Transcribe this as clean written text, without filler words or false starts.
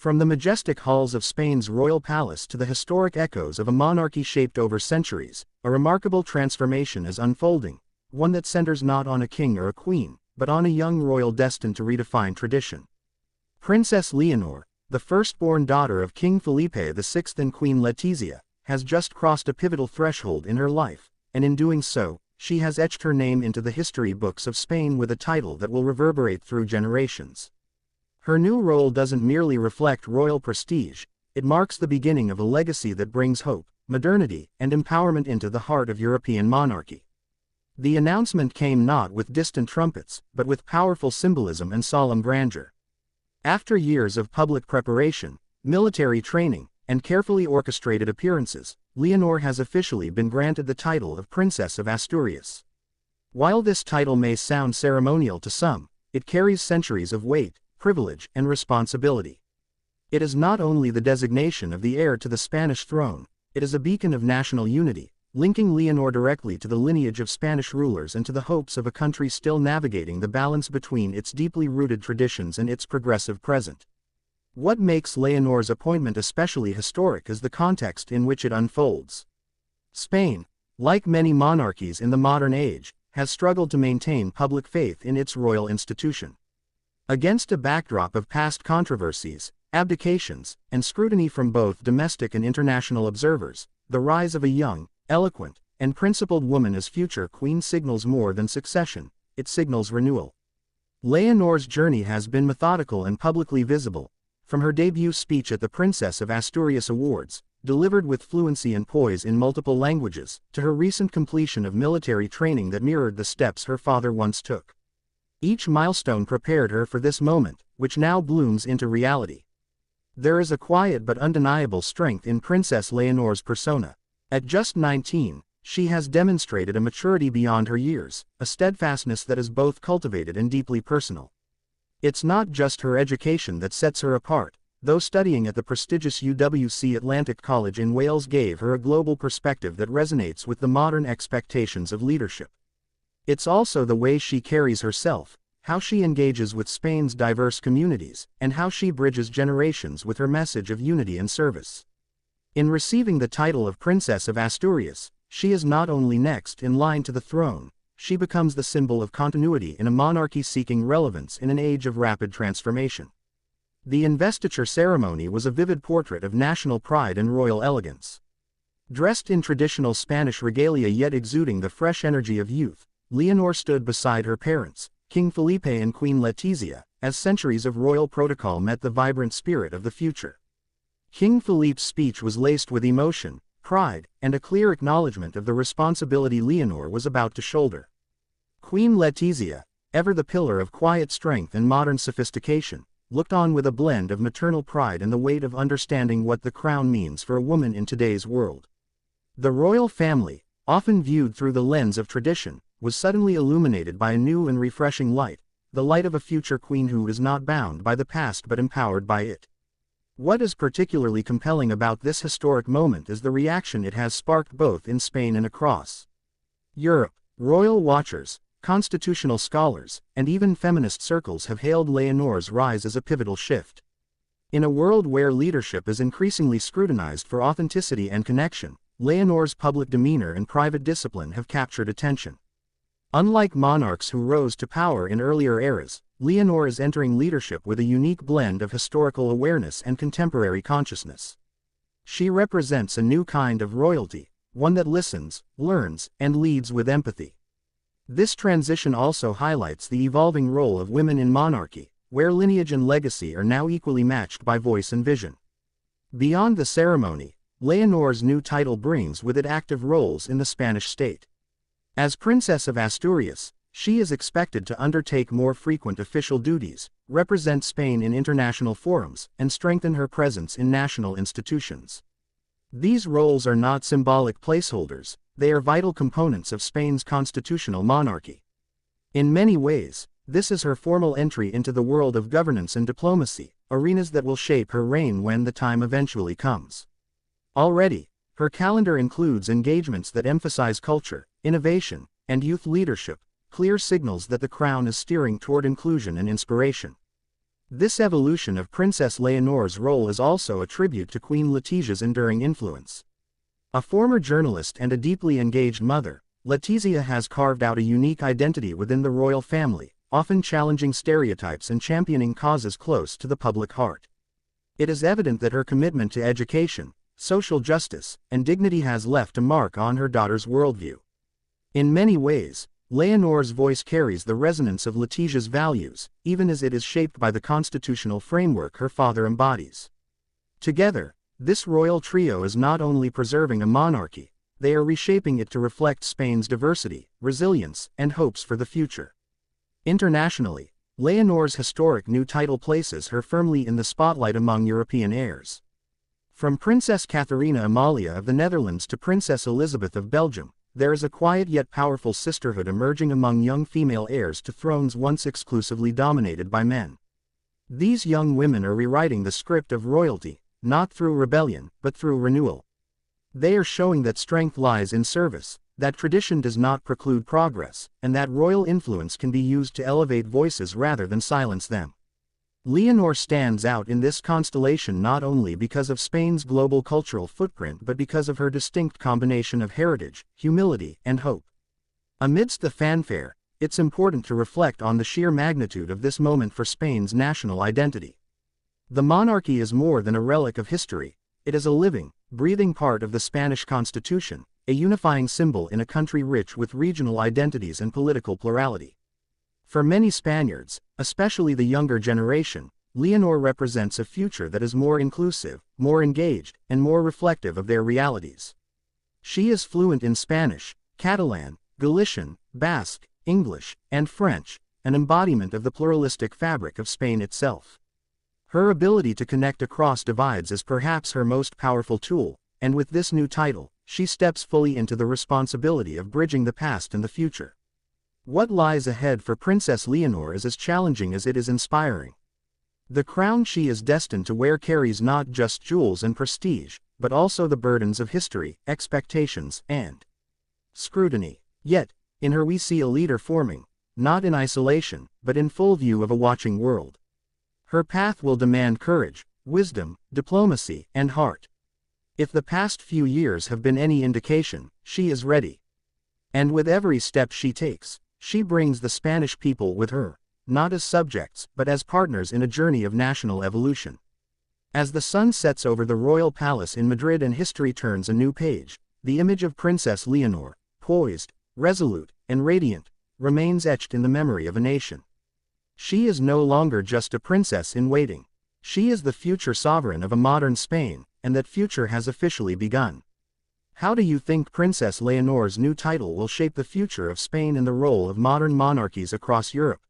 From the majestic halls of Spain's royal palace to the historic echoes of a monarchy shaped over centuries, a remarkable transformation is unfolding, one that centers not on a king or a queen, but on a young royal destined to redefine tradition. Princess Leonor, the firstborn daughter of King Felipe VI and Queen Letizia, has just crossed a pivotal threshold in her life, and in doing so, she has etched her name into the history books of Spain with a title that will reverberate through generations. Her new role doesn't merely reflect royal prestige, it marks the beginning of a legacy that brings hope, modernity, and empowerment into the heart of European monarchy. The announcement came not with distant trumpets, but with powerful symbolism and solemn grandeur. After years of public preparation, military training, and carefully orchestrated appearances, Leonor has officially been granted the title of Princess of Asturias. While this title may sound ceremonial to some, it carries centuries of weight, privilege, and responsibility. It is not only the designation of the heir to the Spanish throne, it is a beacon of national unity, linking Leonor directly to the lineage of Spanish rulers and to the hopes of a country still navigating the balance between its deeply rooted traditions and its progressive present. What makes Leonor's appointment especially historic is the context in which it unfolds. Spain, like many monarchies in the modern age, has struggled to maintain public faith in its royal institution. Against a backdrop of past controversies, abdications, and scrutiny from both domestic and international observers, the rise of a young, eloquent, and principled woman as future queen signals more than succession, it signals renewal. Leonor's journey has been methodical and publicly visible, from her debut speech at the Princess of Asturias Awards, delivered with fluency and poise in multiple languages, to her recent completion of military training that mirrored the steps her father once took. Each milestone prepared her for this moment, which now blooms into reality. There is a quiet but undeniable strength in Princess Leonor's persona. At just 19, she has demonstrated a maturity beyond her years, a steadfastness that is both cultivated and deeply personal. It's not just her education that sets her apart, though studying at the prestigious UWC Atlantic College in Wales gave her a global perspective that resonates with the modern expectations of leadership. It's also the way she carries herself, how she engages with Spain's diverse communities, and how she bridges generations with her message of unity and service. In receiving the title of Princess of Asturias, she is not only next in line to the throne, she becomes the symbol of continuity in a monarchy seeking relevance in an age of rapid transformation. The investiture ceremony was a vivid portrait of national pride and royal elegance. Dressed in traditional Spanish regalia yet exuding the fresh energy of youth, Leonor stood beside her parents, King Felipe and Queen Letizia, as centuries of royal protocol met the vibrant spirit of the future. King Felipe's speech was laced with emotion, pride, and a clear acknowledgement of the responsibility Leonor was about to shoulder. Queen Letizia, ever the pillar of quiet strength and modern sophistication, looked on with a blend of maternal pride and the weight of understanding what the crown means for a woman in today's world. The royal family, often viewed through the lens of tradition, was suddenly illuminated by a new and refreshing light, the light of a future queen who is not bound by the past but empowered by it. What is particularly compelling about this historic moment is the reaction it has sparked both in Spain and across Europe. Royal watchers, constitutional scholars, and even feminist circles have hailed Leonor's rise as a pivotal shift. In a world where leadership is increasingly scrutinized for authenticity and connection, Leonor's public demeanor and private discipline have captured attention. Unlike monarchs who rose to power in earlier eras, Leonor is entering leadership with a unique blend of historical awareness and contemporary consciousness. She represents a new kind of royalty, one that listens, learns, and leads with empathy. This transition also highlights the evolving role of women in monarchy, where lineage and legacy are now equally matched by voice and vision. Beyond the ceremony, Leonor's new title brings with it active roles in the Spanish state. As Princess of Asturias, she is expected to undertake more frequent official duties, represent Spain in international forums, and strengthen her presence in national institutions. These roles are not symbolic placeholders, they are vital components of Spain's constitutional monarchy. In many ways, this is her formal entry into the world of governance and diplomacy, arenas that will shape her reign when the time eventually comes. Already, her calendar includes engagements that emphasize culture, innovation, and youth leadership, clear signals that the crown is steering toward inclusion and inspiration. This evolution of Princess Leonor's role is also a tribute to Queen Letizia's enduring influence. A former journalist and a deeply engaged mother, Letizia has carved out a unique identity within the royal family, often challenging stereotypes and championing causes close to the public heart. It is evident that her commitment to education, social justice, and dignity has left a mark on her daughter's worldview. In many ways, Leonor's voice carries the resonance of Letizia's values, even as it is shaped by the constitutional framework her father embodies. Together, this royal trio is not only preserving a monarchy, they are reshaping it to reflect Spain's diversity, resilience, and hopes for the future. Internationally, Leonor's historic new title places her firmly in the spotlight among European heirs. From Princess Catharina Amalia of the Netherlands to Princess Elizabeth of Belgium, there is a quiet yet powerful sisterhood emerging among young female heirs to thrones once exclusively dominated by men. These young women are rewriting the script of royalty, not through rebellion, but through renewal. They are showing that strength lies in service, that tradition does not preclude progress, and that royal influence can be used to elevate voices rather than silence them. Leonor stands out in this constellation not only because of Spain's global cultural footprint but because of her distinct combination of heritage, humility, and hope. Amidst the fanfare, it's important to reflect on the sheer magnitude of this moment for Spain's national identity. The monarchy is more than a relic of history, it is a living, breathing part of the Spanish Constitution, a unifying symbol in a country rich with regional identities and political plurality. For many Spaniards, especially the younger generation, Leonor represents a future that is more inclusive, more engaged, and more reflective of their realities. She is fluent in Spanish, Catalan, Galician, Basque, English, and French, an embodiment of the pluralistic fabric of Spain itself. Her ability to connect across divides is perhaps her most powerful tool, and with this new title, she steps fully into the responsibility of bridging the past and the future. What lies ahead for Princess Leonor is as challenging as it is inspiring. The crown she is destined to wear carries not just jewels and prestige, but also the burdens of history, expectations, and scrutiny. Yet, in her we see a leader forming, not in isolation, but in full view of a watching world. Her path will demand courage, wisdom, diplomacy, and heart. If the past few years have been any indication, she is ready. And with every step she takes, she brings the Spanish people with her, not as subjects, but as partners in a journey of national evolution. As the sun sets over the royal palace in Madrid and history turns a new page, the image of Princess Leonor, poised, resolute, and radiant, remains etched in the memory of a nation. She is no longer just a princess in waiting. She is the future sovereign of a modern Spain, and that future has officially begun. How do you think Princess Leonor's new title will shape the future of Spain and the role of modern monarchies across Europe?